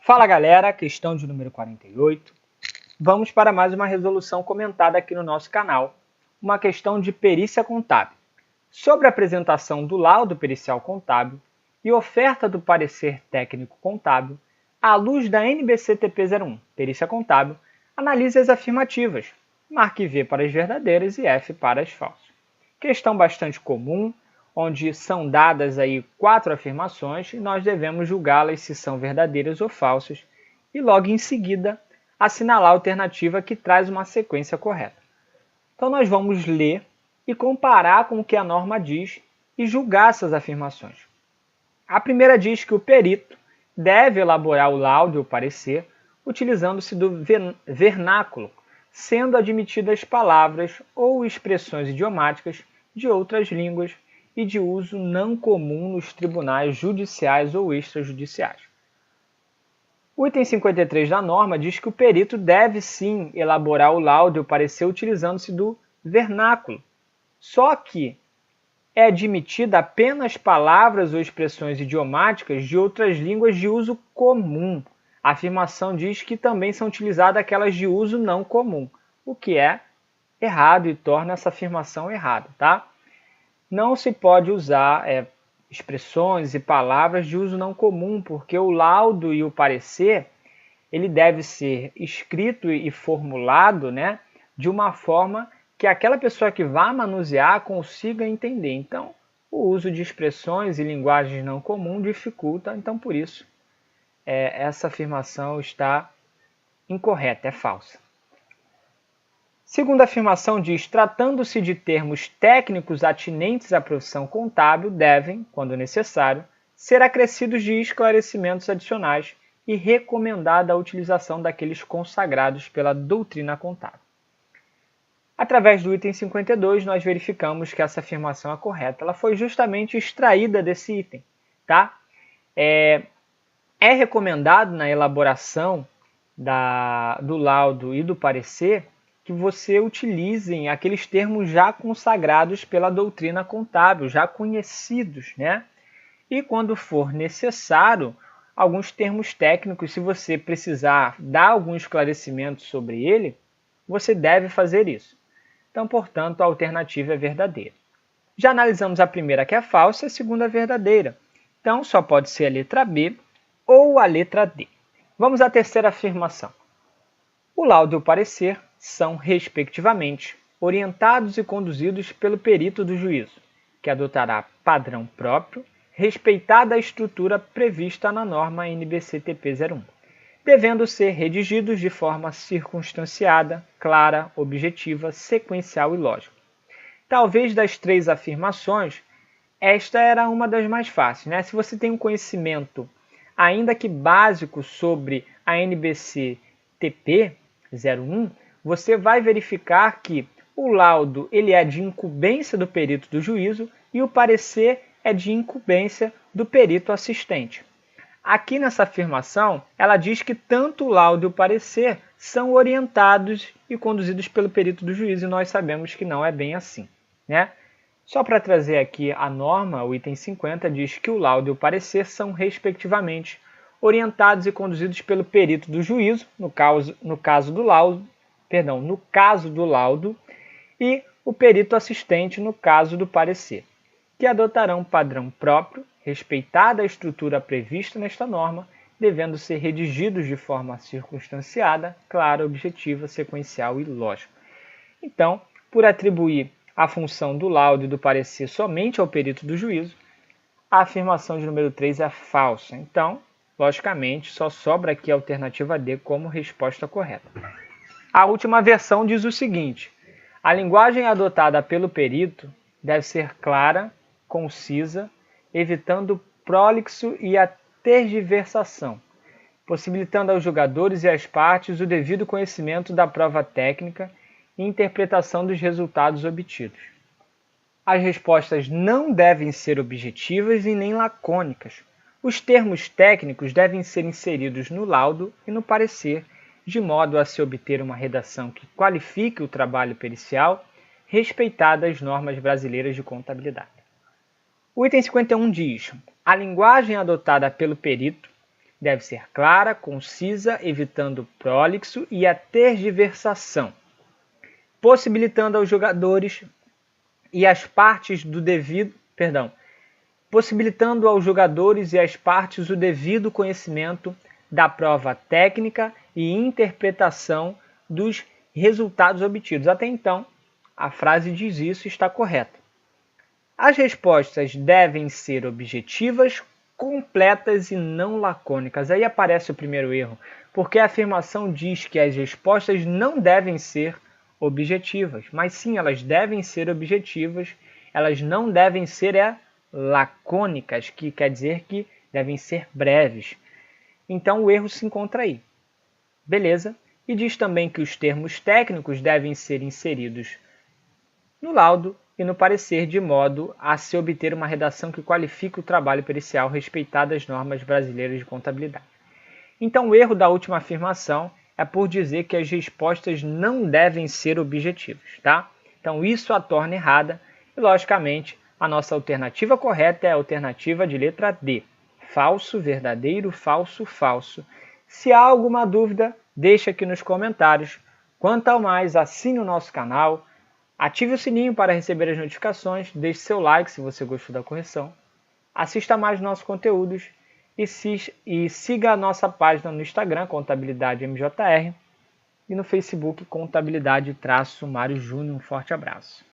Fala galera, questão de número 48. Vamos para mais uma resolução comentada aqui no nosso canal, uma questão de perícia contábil. Sobre a apresentação do laudo pericial contábil e oferta do parecer técnico contábil, à luz da NBC-TP 01, perícia contábil, analise as afirmativas, marque V para as verdadeiras e F para as falsas. Questão bastante comum, onde são dadas aí 4 afirmações e nós devemos julgá-las se são verdadeiras ou falsas e logo em seguida assinalar a alternativa que traz uma sequência correta. Então nós vamos ler e comparar com o que a norma diz e julgar essas afirmações. A primeira diz que o perito deve elaborar o laudo e o parecer utilizando-se do vernáculo, sendo admitidas palavras ou expressões idiomáticas de outras línguas e de uso não comum nos tribunais judiciais ou extrajudiciais. O item 53 da norma diz que o perito deve sim elaborar o laudo e o parecer utilizando-se do vernáculo, só que é admitida apenas palavras ou expressões idiomáticas de outras línguas de uso comum. A afirmação diz que também são utilizadas aquelas de uso não comum, o que é errado e torna essa afirmação errada, tá? Não se pode usar expressões e palavras de uso não comum, porque o laudo e o parecer ele deve ser escrito e formulado, né, de uma forma que aquela pessoa que vai manusear consiga entender. Então, o uso de expressões e linguagens não comum dificulta, então por isso essa afirmação está incorreta, é falsa. Segunda afirmação diz, tratando-se de termos técnicos atinentes à profissão contábil, devem, quando necessário, ser acrescidos de esclarecimentos adicionais e recomendada a utilização daqueles consagrados pela doutrina contábil. Através do item 52, nós verificamos que essa afirmação é correta. Ela foi justamente extraída desse item, tá? É recomendado na elaboração do laudo e do parecer que você utilize aqueles termos já consagrados pela doutrina contábil, já conhecidos, né? E quando for necessário, alguns termos técnicos, se você precisar dar algum esclarecimento sobre ele, você deve fazer isso. Então, portanto, a alternativa é verdadeira. Já analisamos a primeira, que é falsa, e a segunda, verdadeira. Então, só pode ser a letra B ou a letra D. Vamos à terceira afirmação. O laudo e o parecer são, respectivamente, orientados e conduzidos pelo perito do juízo, que adotará padrão próprio, respeitada a estrutura prevista na norma NBC-TP 01, devendo ser redigidos de forma circunstanciada, clara, objetiva, sequencial e lógica. Talvez das 3 afirmações, esta era uma das mais fáceis, né? Se você tem um conhecimento, ainda que básico, sobre a NBC-TP 01, você vai verificar que o laudo ele é de incumbência do perito do juízo e o parecer é de incumbência do perito assistente. Aqui nessa afirmação, ela diz que tanto o laudo e o parecer são orientados e conduzidos pelo perito do juízo, e nós sabemos que não é bem assim, né? Só para trazer aqui a norma, o item 50 diz que o laudo e o parecer são, respectivamente, orientados e conduzidos pelo perito do juízo, no caso do laudo, e o perito assistente no caso do parecer, que adotarão padrão próprio, respeitada a estrutura prevista nesta norma, devendo ser redigidos de forma circunstanciada, clara, objetiva, sequencial e lógica. Então, por atribuir a função do laudo e do parecer somente ao perito do juízo, a afirmação de número 3 é falsa. Então, logicamente, só sobra aqui a alternativa D como resposta correta. A última versão diz o seguinte: a linguagem adotada pelo perito deve ser clara, concisa, evitando prolixo e a tergiversação, possibilitando aos julgadores e às partes o devido conhecimento da prova técnica e interpretação dos resultados obtidos. As respostas não devem ser objetivas e nem lacônicas. Os termos técnicos devem ser inseridos no laudo e no parecer, de modo a se obter uma redação que qualifique o trabalho pericial, respeitadas as normas brasileiras de contabilidade. O item 51 diz: a linguagem adotada pelo perito deve ser clara, concisa, evitando prolixo e a tergiversação, possibilitando aos jogadores e as partes o devido conhecimento da prova técnica e interpretação dos resultados obtidos. Até então, a frase diz isso e está correta. As respostas devem ser objetivas, completas e não lacônicas. Aí aparece o primeiro erro, porque a afirmação diz que as respostas não devem ser objetivas, mas sim, elas devem ser objetivas, elas não devem ser lacônicas, que quer dizer que devem ser breves. Então o erro se encontra aí. Beleza? E diz também que os termos técnicos devem ser inseridos no laudo e no parecer, de modo a se obter uma redação que qualifique o trabalho pericial respeitado as normas brasileiras de contabilidade. Então o erro da última afirmação é por dizer que as respostas não devem ser objetivas, tá? Então isso a torna errada e, logicamente, a nossa alternativa correta é a alternativa de letra D. Falso, verdadeiro, falso, falso. Se há alguma dúvida, deixe aqui nos comentários. Quanto ao mais, assine o nosso canal, ative o sininho para receber as notificações, deixe seu like se você gostou da correção, assista mais nossos conteúdos e siga a nossa página no Instagram, Contabilidade MJR, e no Facebook, Contabilidade-Mário Júnior. Um forte abraço.